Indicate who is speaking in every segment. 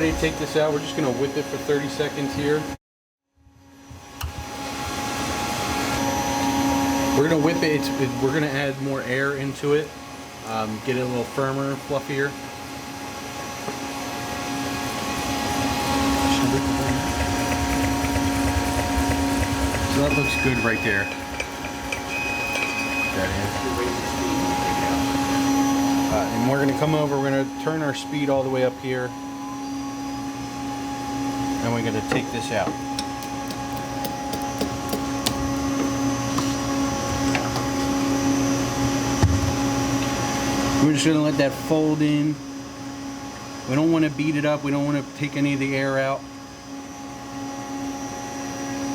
Speaker 1: ready to take this out. We're just going to whip it for 30 seconds here. We're going to whip it. We're going to add more air into it. Get it a little firmer, fluffier. So that looks good right there. And we're going to come over, we're going to turn our speed all the way up here. And we're going to take this out. We're just going to let that fold in. We don't want to beat it up. We don't want to take any of the air out.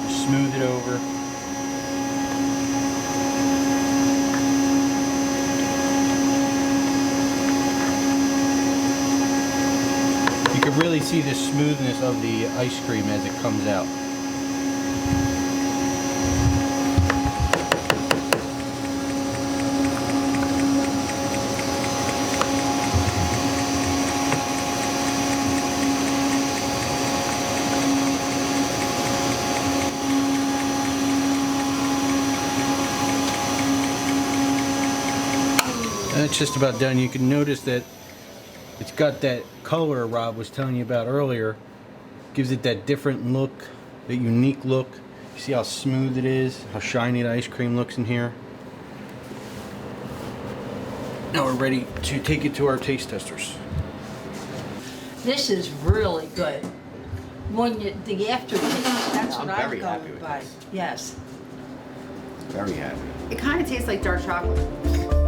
Speaker 1: Smooth it over. You can really see the smoothness of the ice cream as it comes out. And it's just about done. You can notice that it's got that color Rob was telling you about earlier. Gives it that different look, that unique look. You see how smooth it is, how shiny the ice cream looks in here. Now we're ready to take it to our taste testers.
Speaker 2: This is really good. When you, the aftertaste, that's what I'm
Speaker 3: very happy
Speaker 2: going
Speaker 3: with
Speaker 2: by.
Speaker 3: this.
Speaker 2: Yes.
Speaker 3: Very happy.
Speaker 4: It kind of tastes like dark chocolate.